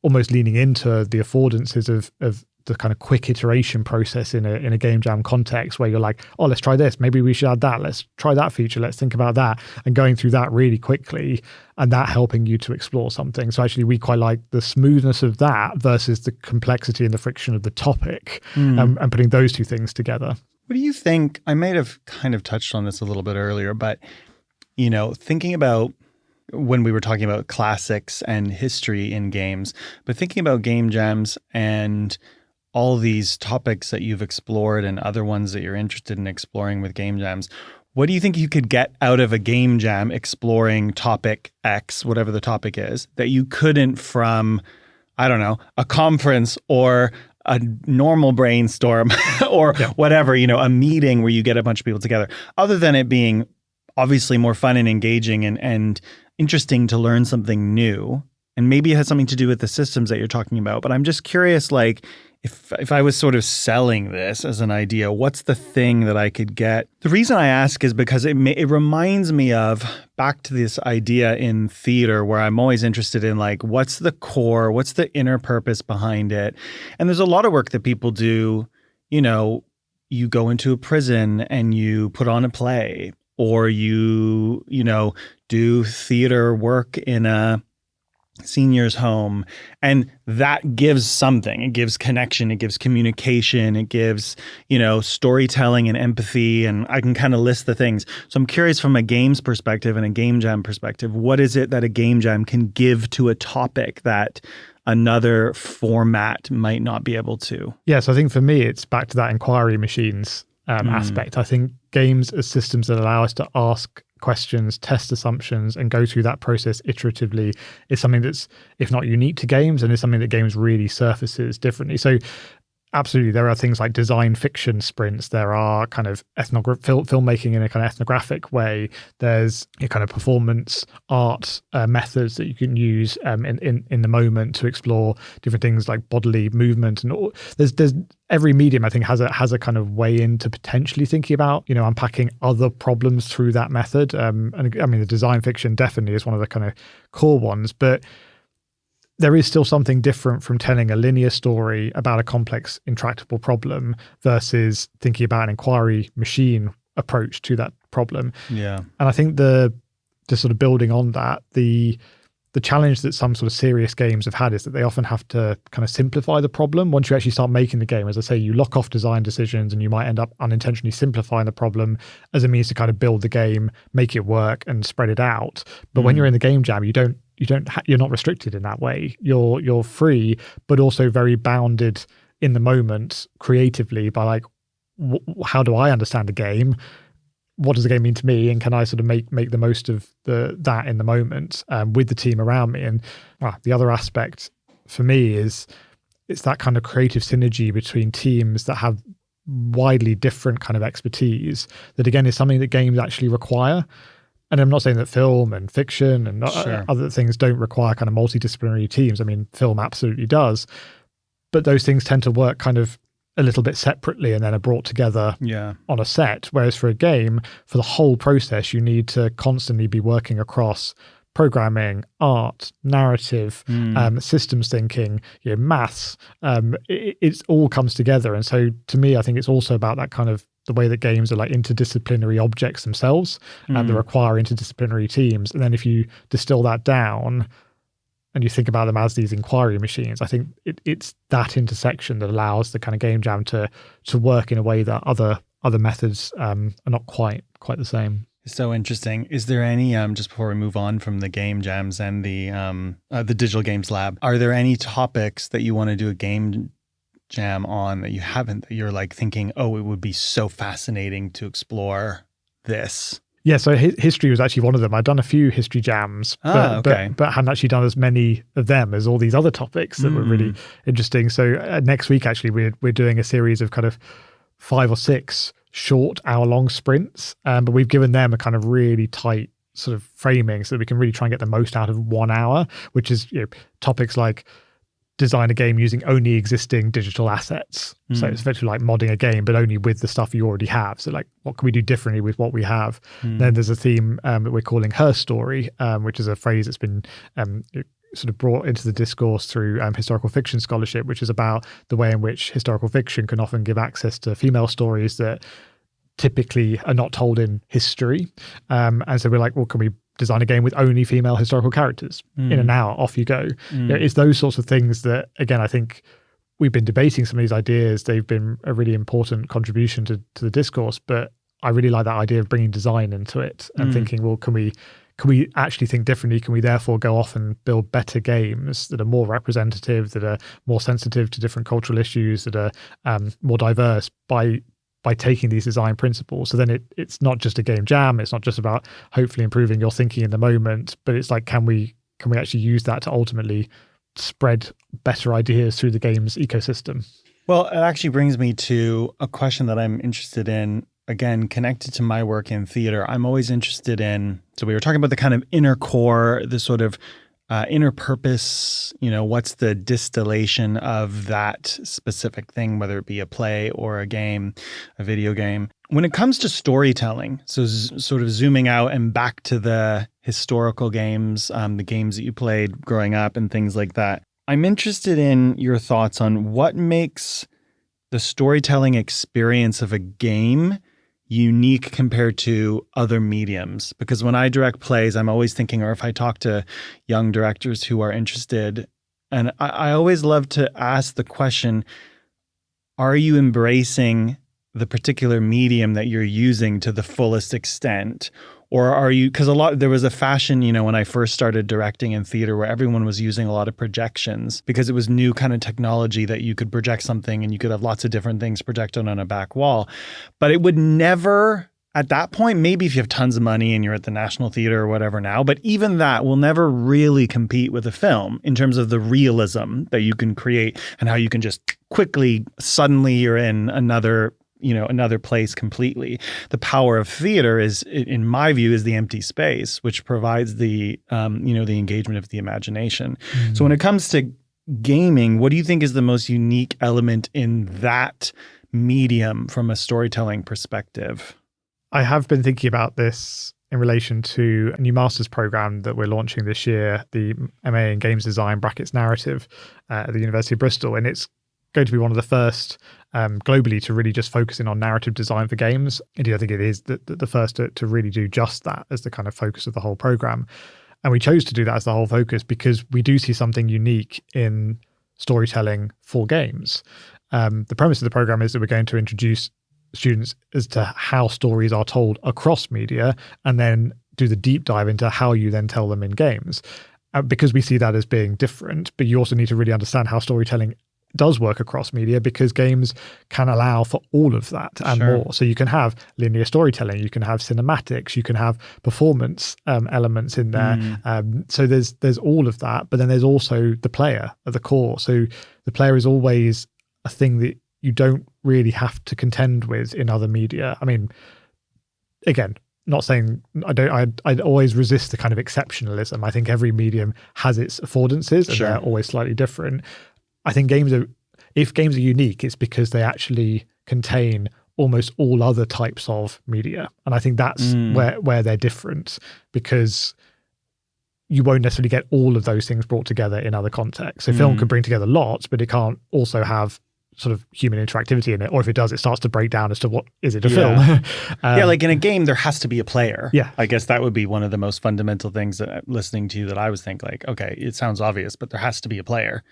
almost leaning into the affordances of the kind of quick iteration process in a game jam context, where you're like, oh, let's try this, maybe we should add that, let's try that feature, let's think about that, and going through that really quickly, and that helping you to explore something. So actually we quite like the smoothness of that versus the complexity and the friction of the topic, and putting those two things together. What do you think? I might have kind of touched on this a little bit earlier, but thinking about when we were talking about classics and history in games, but thinking about game jams and all these topics that you've explored and other ones that you're interested in exploring with game jams, what do you think you could get out of a game jam exploring topic X, whatever the topic is, that you couldn't from, I don't know, a conference or a normal brainstorm or whatever, a meeting where you get a bunch of people together, other than it being obviously more fun and engaging and interesting to learn something new? And maybe it has something to do with the systems that you're talking about. But I'm just curious, like, if I was sort of selling this as an idea, what's the thing that I could get? The reason I ask is because it reminds me of back to this idea in theater where I'm always interested in, like, what's the core, what's the inner purpose behind it? And there's a lot of work that people do, you go into a prison and you put on a play, or you do theater work in a senior's home, and that gives something. It gives connection, it gives communication, it gives storytelling and empathy, and I can kind of list the things. So I'm curious, from a games perspective and a game jam perspective, what is it that a game jam can give to a topic that another format might not be able to? So I think for me it's back to that inquiry machines aspect. I think games as systems that allow us to ask questions, test assumptions, and go through that process iteratively is something that's, if not unique to games, and is something that games really surfaces differently. So absolutely, there are things like design fiction sprints. There are kind of filmmaking in a kind of ethnographic way. There's a kind of performance art methods that you can use in the moment to explore different things like bodily movement. And there's every medium, I think, has a kind of way into potentially thinking about unpacking other problems through that method. And I mean, the design fiction definitely is one of the kind of core ones, but there is still something different from telling a linear story about a complex, intractable problem versus thinking about an inquiry machine approach to that problem. Yeah. And I think the sort of building on that, the challenge that some sort of serious games have had is that they often have to kind of simplify the problem. Once you actually start making the game, as I say, you lock off design decisions and you might end up unintentionally simplifying the problem as a means to kind of build the game, make it work and spread it out. But when you're in the game jam, you're not restricted in that way. You're free, but also very bounded in the moment creatively by, like, how do I understand the game? What does the game mean to me? And can I sort of make the most of that in the moment with the team around me? And the other aspect for me is it's that kind of creative synergy between teams that have widely different kind of expertise that, again, is something that games actually require. And I'm not saying that film and fiction and other things don't require kind of multidisciplinary teams. I mean, film absolutely does. But those things tend to work kind of a little bit separately and then are brought together on a set. Whereas for a game, for the whole process, you need to constantly be working across programming, art, narrative, systems thinking, maths. It all comes together. And so to me, I think it's also about that kind of the way that games are like interdisciplinary objects themselves, and they require interdisciplinary teams. And then if you distill that down and you think about them as these inquiry machines, I think it's that intersection that allows the kind of game jam to work in a way that other methods are not quite the same. So interesting. Is there any, just before we move on from the game jams and the Digital Games Lab, are there any topics that you want to do a game jam on that you haven't, that you're like thinking, oh, it would be so fascinating to explore this? Yeah, so history was actually one of them. I'd done a few history jams, but hadn't actually done as many of them as all these other topics that were really interesting. So next week, actually, we're doing a series of kind of 5 or 6 short hour-long sprints, but we've given them a kind of really tight sort of framing so that we can really try and get the most out of 1 hour, which is topics like design a game using only existing digital assets. So it's effectively like modding a game, but only with the stuff you already have. So like, what can we do differently with what we have? Then there's a theme that we're calling her story, which is a phrase that's been sort of brought into the discourse through historical fiction scholarship, which is about the way in which historical fiction can often give access to female stories that typically are not told in history. And so we're like, well, can we design a game with only female historical characters? In an hour, off you go. It's those sorts of things that, again, I think we've been debating some of these ideas. They've been a really important contribution to the discourse, but I really like that idea of bringing design into it and thinking, well, can we actually think differently? Can we therefore go off and build better games that are more representative, that are more sensitive to different cultural issues, that are more diverse by taking these design principles? So then it's not just a game jam. It's not just about hopefully improving your thinking in the moment, but it's like, can we actually use that to ultimately spread better ideas through the game's ecosystem? Well, it actually brings me to a question that I'm interested in, again, connected to my work in theater. I'm always interested in, so we were talking about the kind of inner core, the sort of inner purpose, what's the distillation of that specific thing, whether it be a play or a game, a video game. When it comes to storytelling, so sort of zooming out and back to the historical games, the games that you played growing up and things like that, I'm interested in your thoughts on what makes the storytelling experience of a game unique compared to other mediums. Because when I direct plays, I'm always thinking, or if I talk to young directors who are interested, and I always love to ask the question, are you embracing the particular medium that you're using to the fullest extent? Or are you, because there was a fashion, when I first started directing in theater where everyone was using a lot of projections because it was new kind of technology that you could project something and you could have lots of different things projected on a back wall. But it would never, at that point, maybe if you have tons of money and you're at the National Theater or whatever now, but even that will never really compete with a film in terms of the realism that you can create and how you can just quickly, suddenly you're in another place completely. The power of theater is, in my view, is the empty space, which provides the engagement of the imagination. So when it comes to gaming, what do you think is the most unique element in that medium from a storytelling perspective? I have been thinking about this in relation to a new master's program that we're launching this year, the MA in Games Design _Narrative at the University of Bristol. And it's going to be one of the first globally to really just focus in on narrative design for games. Indeed, I think it is the first to really do just that as the kind of focus of the whole program. And we chose to do that as the whole focus because we do see something unique in storytelling for games. The premise of the program is that we're going to introduce students as to how stories are told across media and then do the deep dive into how you then tell them in games. Because we see that as being different, but you also need to really understand how storytelling does work across media because games can allow for all of that and more. So you can have linear storytelling, you can have cinematics, you can have performance elements in there. So there's all of that, but then there's also the player at the core. So the player is always a thing that you don't really have to contend with in other media. I mean, again, not saying I'd always resist the kind of exceptionalism. I think every medium has its affordances and they're always slightly different. I think if games are unique, it's because they actually contain almost all other types of media. And I think that's where they're different, because you won't necessarily get all of those things brought together in other contexts. So film can bring together lots, but it can't also have sort of human interactivity in it. Or if it does, it starts to break down as to what is it a film. Like in a game, there has to be a player. Yeah. I guess that would be one of the most fundamental things that listening to you that I was thinking like, okay, it sounds obvious, but there has to be a player.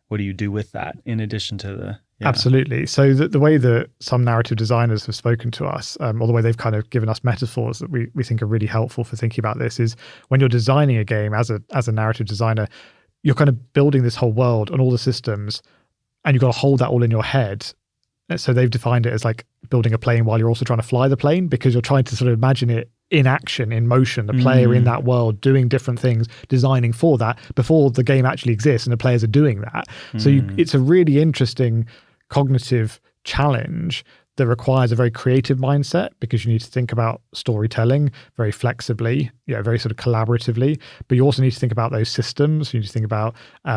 What do you do with that in addition to the... Yeah. Absolutely. So the way that some narrative designers have spoken to us, or the way they've kind of given us metaphors that we think are really helpful for thinking about this is when you're designing a game as a narrative designer, you're kind of building this whole world and all the systems, and you've got to hold that all in your head. So they've defined it as like building a plane while you're also trying to fly the plane, because you're trying to sort of imagine it in action, in motion, the player in that world doing different things, designing for that before the game actually exists and the players are doing that. So it's a really interesting cognitive challenge that requires a very creative mindset, because you need to think about storytelling very flexibly, very sort of collaboratively. But you also need to think about those systems. You need to think about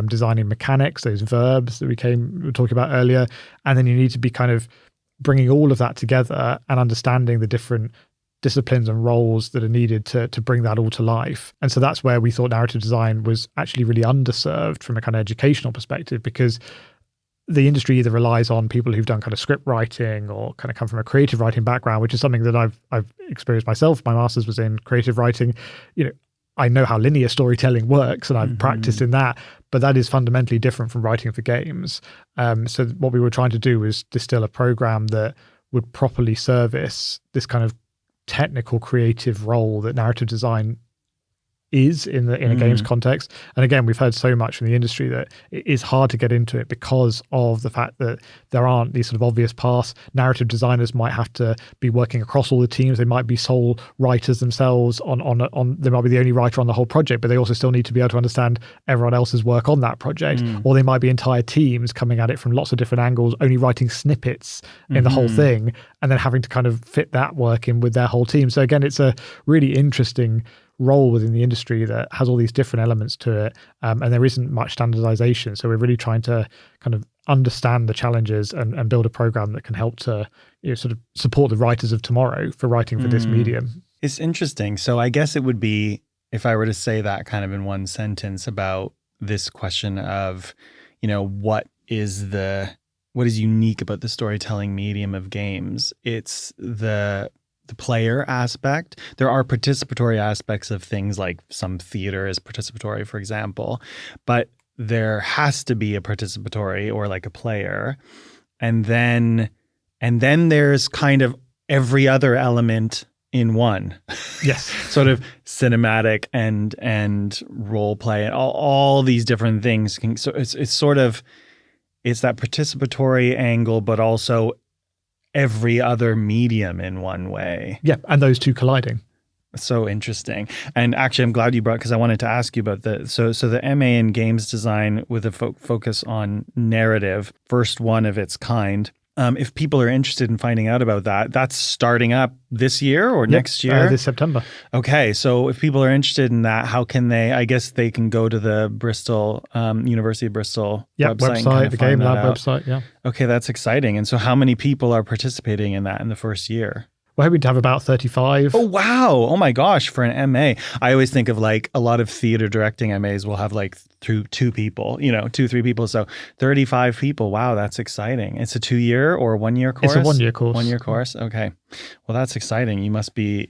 designing mechanics, those verbs that we were talking about earlier. And then you need to be kind of bringing all of that together and understanding the different disciplines and roles that are needed to bring that all to life. And so that's where we thought narrative design was actually really underserved from a kind of educational perspective, because the industry either relies on people who've done kind of script writing or kind of come from a creative writing background, which is something that I've experienced myself. My master's was in creative writing. I know how linear storytelling works, and I've practiced in that, but that is fundamentally different from writing for games. So what we were trying to do was distill a program that would properly service this kind of technical creative role that narrative design is in a games context. And again, we've heard so much from the industry that it is hard to get into it because of the fact that there aren't these sort of obvious paths. Narrative designers might have to be working across all the teams. They might be sole writers themselves on they might be the only writer on the whole project, but they also still need to be able to understand everyone else's work on that project. Or they might be entire teams coming at it from lots of different angles, only writing snippets in the whole thing, and then having to kind of fit that work in with their whole team. So again, it's a really interesting role within the industry that has all these different elements to it, and there isn't much standardization. So we're really trying to kind of understand the challenges and build a program that can help to sort of support the writers of tomorrow for writing for this medium. It's interesting. So I guess it would be, if I were to say that kind of in one sentence about this question of, what is unique about the storytelling medium of games, it's the player aspect. There are participatory aspects of things, like some theater is participatory, for example, but there has to be a participatory or like a player. And then there's kind of every other element in one. Yes. Sort of cinematic and role play and all these different things. So it's that participatory angle, but also every other medium in one way. Yeah, and those two colliding. So interesting. And actually, I'm glad you brought, because I wanted to ask you about so the MA in games design with a focus on narrative, first one of its kind. If people are interested in finding out about that, that's starting up this year or next year? This September. Okay, so if people are interested in that, how can they? I guess they can go to the Bristol, University of Bristol website, the Game Lab website, yeah. Okay, that's exciting. And so how many people are participating in that in the first year? We're hoping to have about 35. Oh, wow. Oh, my gosh. For an MA, I always think of like a lot of theater directing MAs will have like two people, 2-3 people. So 35 people. Wow, that's exciting. It's a 2-year or 1-year course? It's a 1-year course. 1-year course. Okay. Well, that's exciting. You must be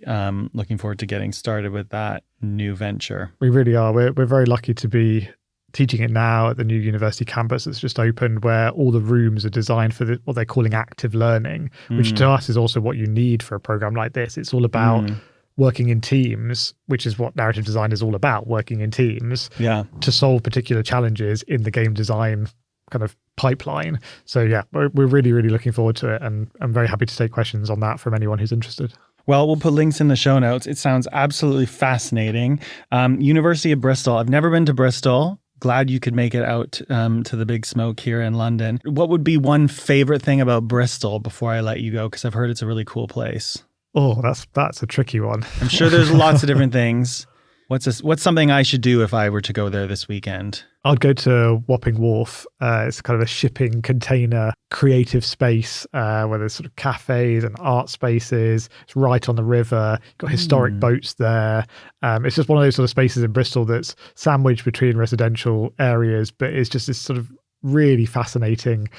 looking forward to getting started with that new venture. We really are. We're very lucky to be teaching it now at the new university campus that's just opened, where all the rooms are designed for what they're calling active learning, which to us is also what you need for a program like this. It's all about working in teams, which is what narrative design is all about, working in teams to solve particular challenges in the game design kind of pipeline. So yeah, we're really, really looking forward to it, and I'm very happy to take questions on that from anyone who's interested. Well, we'll put links in the show notes. It sounds absolutely fascinating. University of Bristol. I've never been to Bristol. Glad you could make it out to the Big Smoke here in London. What would be one favorite thing about Bristol before I let you go? Because I've heard it's a really cool place. Oh, that's a tricky one. I'm sure there's lots of different things. What's something I should do if I were to go there this weekend? I'd go to Wapping Wharf. It's kind of a shipping container creative space where there's sort of cafes and art spaces. It's right on the river. You've got historic boats there. It's just one of those sort of spaces in Bristol that's sandwiched between residential areas, but it's just this sort of really fascinating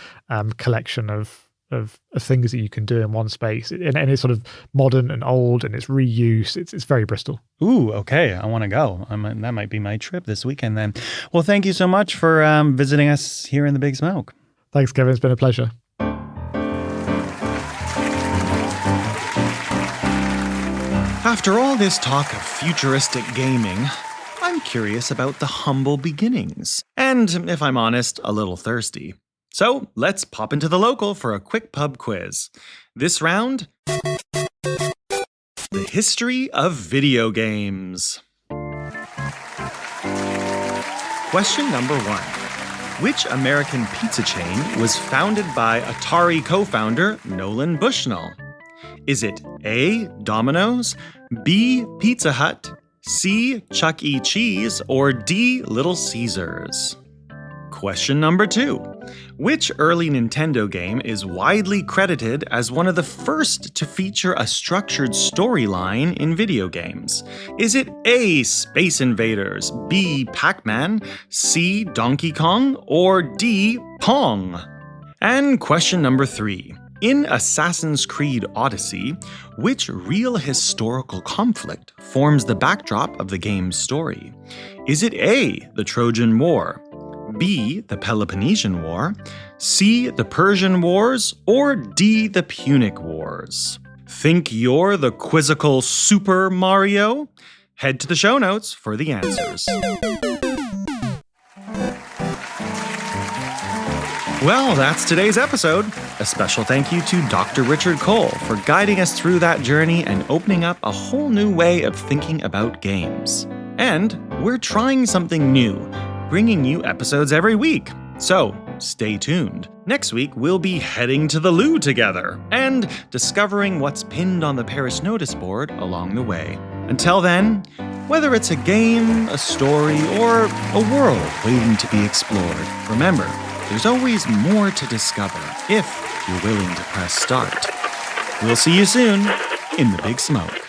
collection of things that you can do in one space, and it's sort of modern and old, and it's reuse. It's very Bristol. Ooh, okay. I want to go. That might be my trip this weekend then. Well, thank you so much for visiting us here in the Big Smoke. Thanks, Kevin. It's been a pleasure. After all this talk of futuristic gaming, I'm curious about the humble beginnings. And if I'm honest, a little thirsty. So let's pop into the local for a quick pub quiz. This round, the history of video games. Question number 1. Which American pizza chain was founded by Atari co-founder Nolan Bushnell? Is it A. Domino's, B. Pizza Hut, C. Chuck E. Cheese, or D. Little Caesars? Question number 2. Which early Nintendo game is widely credited as one of the first to feature a structured storyline in video games? Is it A. Space Invaders, B. Pac-Man, C. Donkey Kong, or D. Pong? And question number 3. In Assassin's Creed Odyssey, which real historical conflict forms the backdrop of the game's story? Is it A. the Trojan War, B. the Peloponnesian War, C. the Persian Wars, or D. the Punic Wars? Think you're the quizzical Super Mario? Head to the show notes for the answers. Well, that's today's episode. A special thank you to Dr. Richard Cole for guiding us through that journey and opening up a whole new way of thinking about games. And we're trying something new, bringing you episodes every week. So stay tuned. Next week, we'll be heading to the loo together and discovering what's pinned on the Paris notice board along the way. Until then, whether it's a game, a story, or a world waiting to be explored, remember, there's always more to discover if you're willing to press start. We'll see you soon in the Big Smoke.